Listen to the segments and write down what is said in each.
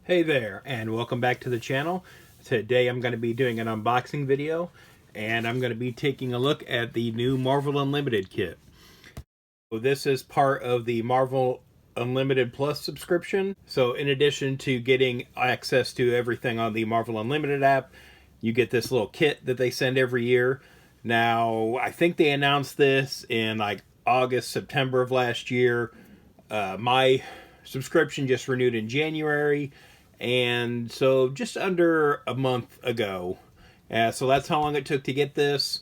Hey there, and welcome back to the channel. Today I'm going to be doing an unboxing video, and I'm going to be taking a look at the new Marvel Unlimited kit. So this is part of the Marvel Unlimited Plus subscription. So in addition to getting access to everything on the Marvel Unlimited app, you get this little kit that they send every year. Now, I think they announced this in like August, September of last year. My subscription just renewed in January. And so just under a month ago. So that's how long it took to get this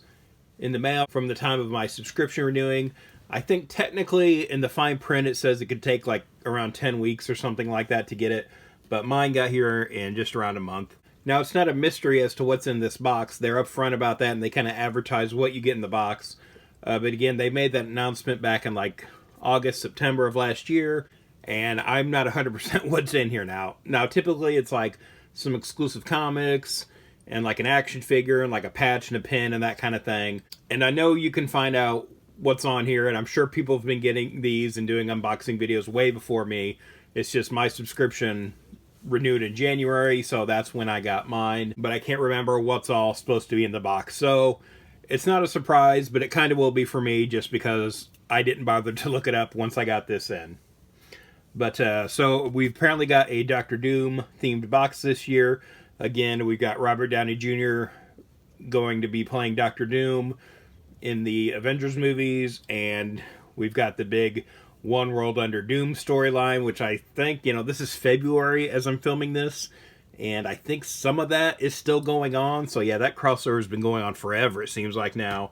in the mail from the time of my subscription renewing. I think technically in the fine print it says it could take like around 10 weeks or something like that to get it. But mine got here in just around a month. Now it's not a mystery as to what's in this box. They're upfront about that and they kind of advertise what you get in the box. But again, they made that announcement back in like August, September of last year. And I'm not 100% what's in here now. Now, typically it's like some exclusive comics and like an action figure and like a patch and a pin and that kind of thing. And I know you can find out what's on here, and I'm sure people have been getting these and doing unboxing videos way before me. It's just my subscription renewed in January, so that's when I got mine. But I can't remember what's all supposed to be in the box. So it's not a surprise, but it kind of will be for me just because I didn't bother to look it up once I got this in. But so we've apparently got a Doctor Doom themed box this year. Again, we've got Robert Downey Jr. going to be playing Doctor Doom in the Avengers movies, and we've got the big One World Under Doom storyline, which I think, this is February as I'm filming this, and I think some of that is still going on. So yeah, that crossover has been going on forever, it seems like now.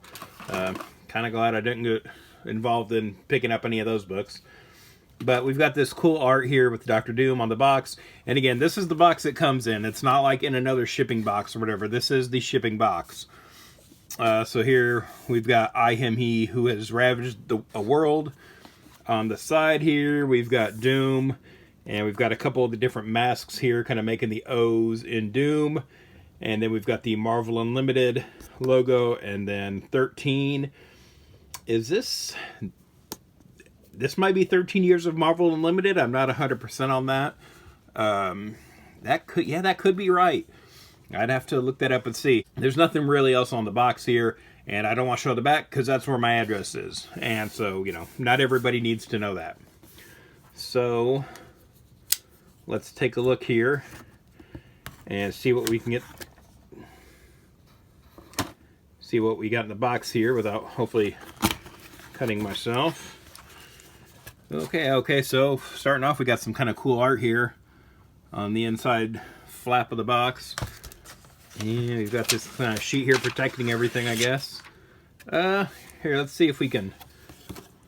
Kind of glad I didn't get involved in picking up any of those books. But we've got this cool art here with Doctor Doom on the box. And again, this is the box it comes in. It's not like in another shipping box or whatever. This is the shipping box. So here we've got I, Him, He, who has ravaged a world. On the side here, we've got Doom. And we've got a couple of the different masks here, kind of making the O's in Doom. And then we've got the Marvel Unlimited logo. And then 13. Is this... This might be 13 years of Marvel Unlimited. I'm not 100% on that. That could be right. I'd have to look that up and see. There's nothing really else on the box here, and I don't want to show the back because that's where my address is. And so, not everybody needs to know that. So, let's take a look here and see what we can get. See what we got in the box here without hopefully cutting myself. Okay, so starting off, we got some kind of cool art here on the inside flap of the box. And we've got this kind of sheet here protecting everything, I guess. Here, let's see if we can...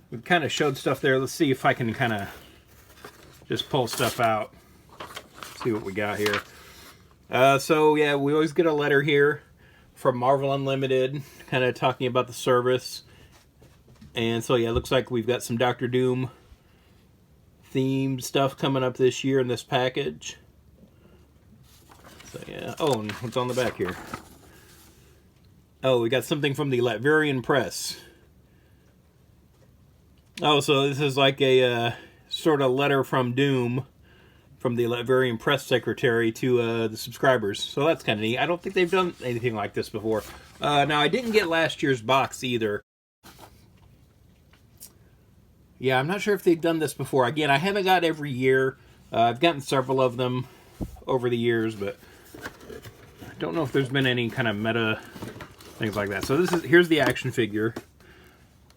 We kind of showed stuff there. Let's see if I can kind of just pull stuff out. See what we got here. So, yeah, we always get a letter here from Marvel Unlimited, kind of talking about the service. And so, yeah, it looks like we've got some Doctor Doom themed stuff coming up this year in this package. So yeah. Oh, and what's on the back here? Oh, we got something from the Latvian Press. Oh, so this is like a sort of letter from Doom from the Latvian Press secretary to the subscribers. So that's kind of neat. I don't think they've done anything like this before. Now, I didn't get last year's box either. Yeah, I'm not sure if they've done this before. Again, I haven't got every year. I've gotten several of them over the years, but I don't know if there's been any kind of meta things like that. So here's the action figure.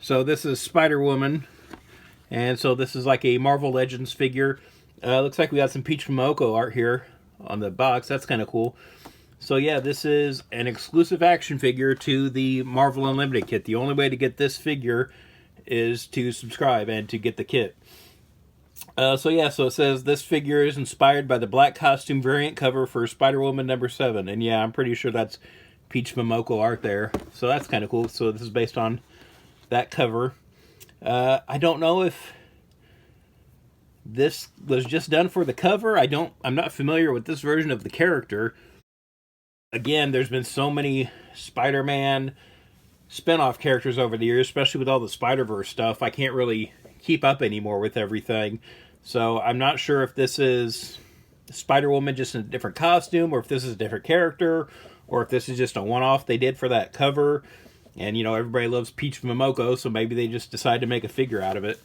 So this is Spider-Woman, and so this is like a Marvel Legends figure. Looks like we got some Peach Momoko art here on the box. That's kind of cool. So yeah, this is an exclusive action figure to the Marvel Unlimited kit. The only way to get this figure is to subscribe and to get the kit. So it says this figure is inspired by the black costume variant cover for Spider-Woman #7. And yeah, I'm pretty sure that's Peach Momoko art there. So that's kind of cool. So this is based on that cover. I don't know if this was just done for the cover. I'm not familiar with this version of the character. Again, there's been so many Spider-Man spin-off characters over the years, especially with all the Spider-Verse stuff. I can't really keep up anymore with everything. So I'm not sure if this is Spider-Woman just in a different costume, or if this is a different character, or if this is just a one-off they did for that cover. And, you know, everybody loves Peach Momoko, so maybe they just decided to make a figure out of it.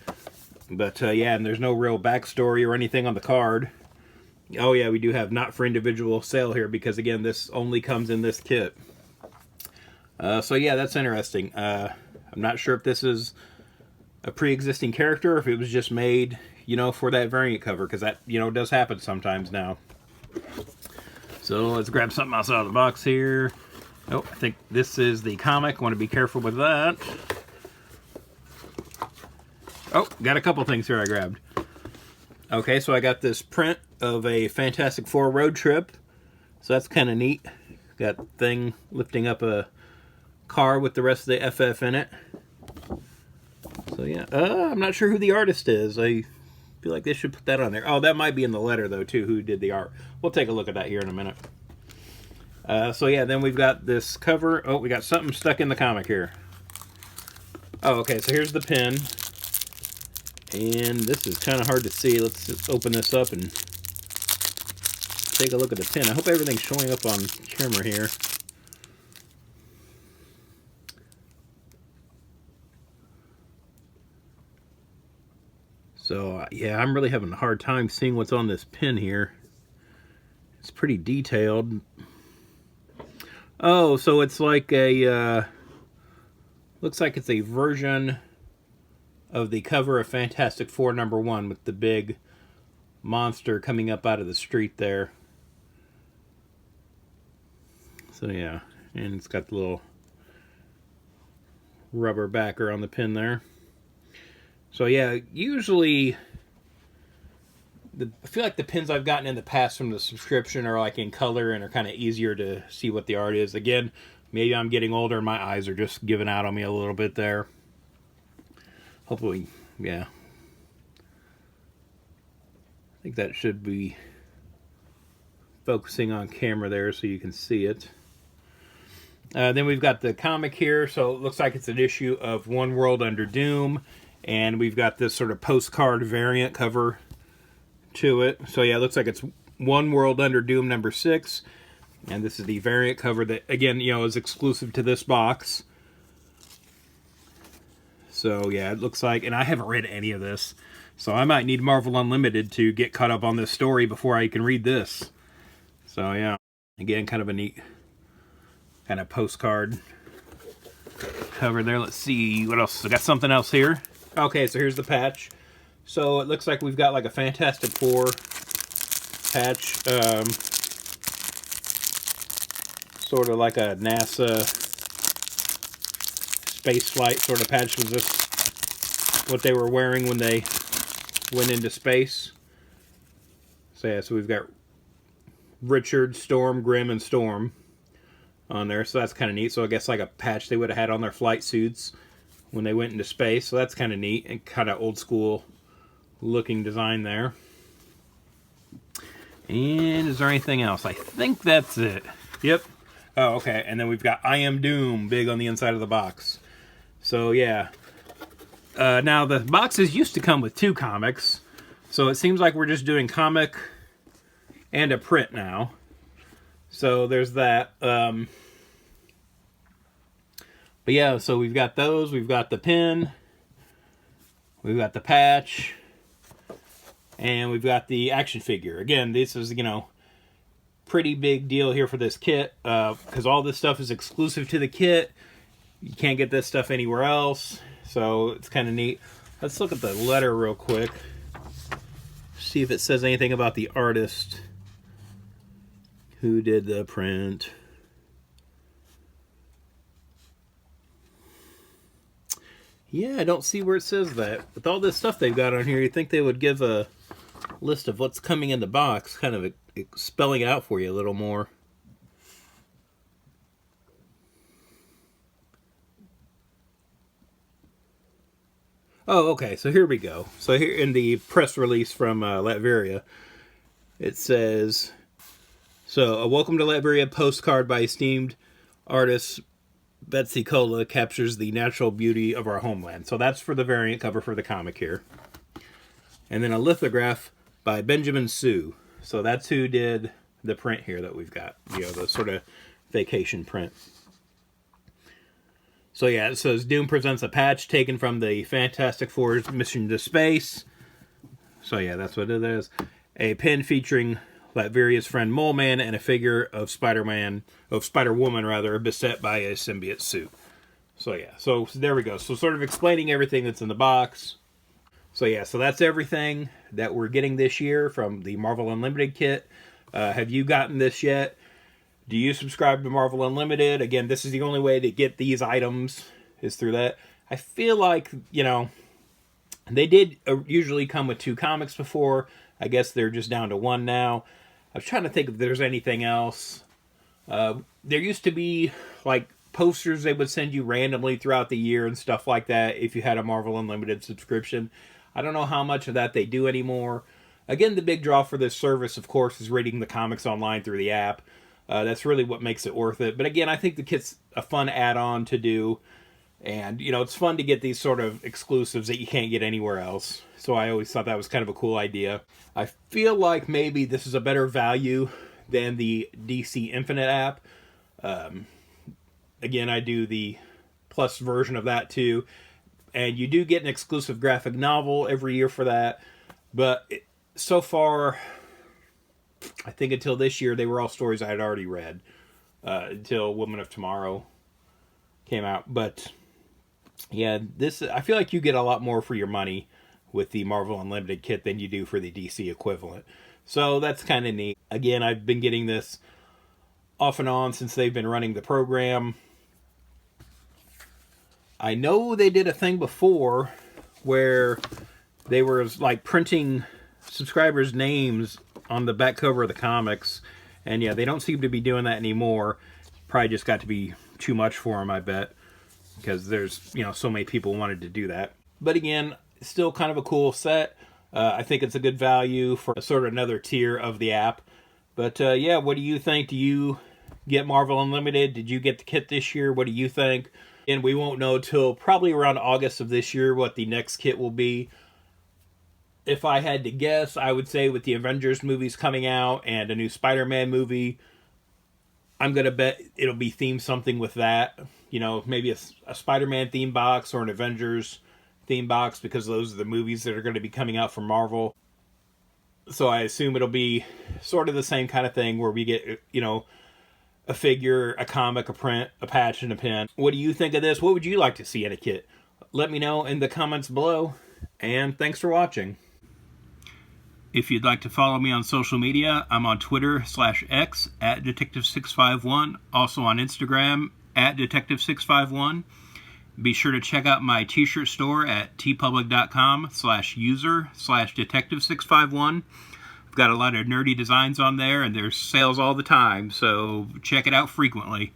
But, yeah, and there's no real backstory or anything on the card. Oh, yeah, we do have not for individual sale here, because, again, this only comes in this kit. So, yeah, that's interesting. I'm not sure if this is a pre-existing character, or if it was just made, you know, for that variant cover, because that, you know, does happen sometimes now. So, let's grab something else out of the box here. Oh, I think this is the comic. I want to be careful with that. Oh, got a couple things here I grabbed. Okay, so I got this print of a Fantastic Four road trip. So that's kind of neat. Got thing lifting up a car with the rest of the FF in it. So yeah, I'm not sure who the artist is. I feel like they should put that on there. Oh, that might be in the letter though too, who did the art. We'll take a look at that here in a minute. So yeah, then we've got this cover. Oh, we got something stuck in the comic here. Oh, okay, so here's the pin. And this is kind of hard to see. Let's just open this up and take a look at the pin. I hope everything's showing up on camera here. So, yeah, I'm really having a hard time seeing what's on this pin here. It's pretty detailed. Oh, so it's like a, looks like it's a version of the cover of Fantastic Four #1 with the big monster coming up out of the street there. So yeah, and it's got the little rubber backer on the pin there. So yeah, usually I feel like the pins I've gotten in the past from the subscription are like in color and are kind of easier to see what the art is. Again, maybe I'm getting older and my eyes are just giving out on me a little bit there. Hopefully, yeah. I think that should be focusing on camera there so you can see it. Then we've got the comic here, so it looks like it's an issue of One World Under Doom, and we've got this sort of postcard variant cover to it. So yeah, it looks like it's One World Under Doom #6, and this is the variant cover that, again, you know, is exclusive to this box. So yeah, it looks like, and I haven't read any of this, so I might need Marvel Unlimited to get caught up on this story before I can read this. So yeah, again, kind of a neat kind of postcard cover there. Let's see what else. I got something else here. Okay, so here's the patch. So it looks like we've got like a Fantastic Four patch, sort of like a NASA space flight sort of patch. Was this what they were wearing when they went into space? So yeah, so we've got Richard, Storm, Grim, and Storm on there, so that's kind of neat. So I guess like a patch they would have had on their flight suits when they went into space, so that's kind of neat and kind of old school looking design there. And is there anything else? I think that's it. Yep. Oh, okay, and then we've got I Am Doom big on the inside of the box. So yeah, now the boxes used to come with 2 comics, so it seems like we're just doing comic and a print now. So there's that. But yeah, so we've got those. We've got the pin. We've got the patch. And we've got the action figure. Again, this is, you know, pretty big deal here for this kit, because all this stuff is exclusive to the kit. You can't get this stuff anywhere else, so it's kind of neat. Let's look at the letter real quick. See if it says anything about the artist who did the print. Yeah, I don't see where it says that. With all this stuff they've got on here, you'd think they would give a list of what's coming in the box, kind of spelling it out for you a little more. Oh, okay, so here we go. So here in the press release from Latveria, it says, so a Welcome to Latveria postcard by esteemed artist Betsy Cola captures the natural beauty of our homeland. So that's for the variant cover for the comic here. And then a lithograph by Benjamin Sue. So that's who did the print here that we've got, you know, the sort of vacation print. So yeah, it says Doom presents a patch taken from the Fantastic Four's Mission to Space. So yeah, that's what it is. A pin featuring Latveria's friend Mole Man and a figure of Spider-Woman rather, beset by a symbiote suit. So yeah, so there we go. So sort of explaining everything that's in the box. So yeah, so that's everything that we're getting this year from the Marvel Unlimited kit. Have you gotten this yet? Do you subscribe to Marvel Unlimited? Again, this is the only way to get these items is through that. I feel like, you know, they did usually come with 2 comics before. I guess they're just down to 1 now. I was trying to think if there's anything else. There used to be, like, posters they would send you randomly throughout the year and stuff like that if you had a Marvel Unlimited subscription. I don't know how much of that they do anymore. Again, the big draw for this service, of course, is reading the comics online through the app. That's really what makes it worth it. But again, I think the kit's a fun add-on to do. And, you know, it's fun to get these sort of exclusives that you can't get anywhere else. So I always thought that was kind of a cool idea. I feel like maybe this is a better value than the DC Infinite app. Again, I do the Plus version of that too. And you do get an exclusive graphic novel every year for that. But so far, I think until this year, they were all stories I had already read. Until Woman of Tomorrow came out. But yeah, I feel like you get a lot more for your money with the Marvel Unlimited kit than you do for the DC equivalent. So that's kind of neat. Again, I've been getting this off and on since they've been running the program. I know they did a thing before where they were like printing subscribers' names on the back cover of the comics. And yeah, they don't seem to be doing that anymore. Probably just got to be too much for them, I bet. Because there's, you know, so many people wanted to do that. But again, still kind of a cool set. I think it's a good value for sort of another tier of the app. But yeah, what do you think? Do you get Marvel Unlimited? Did you get the kit this year? What do you think? And we won't know till probably around August of this year what the next kit will be. If I had to guess, I would say with the Avengers movies coming out and a new Spider-Man movie, I'm going to bet it'll be themed something with that. You know, maybe a Spider-Man theme box or an Avengers theme box, because those are the movies that are going to be coming out from Marvel. So I assume it'll be sort of the same kind of thing where we get, you know, a figure, a comic, a print, a patch, and a pin. What do you think of this? What would you like to see in a kit? Let me know in the comments below, and thanks for watching. If you'd like to follow me on social media, I'm on Twitter/X @Detective651, also on Instagram @Detective651. Be sure to check out my t-shirt store at tpublic.com/user/Detective651. I've got a lot of nerdy designs on there, and there's sales all the time, so check it out frequently.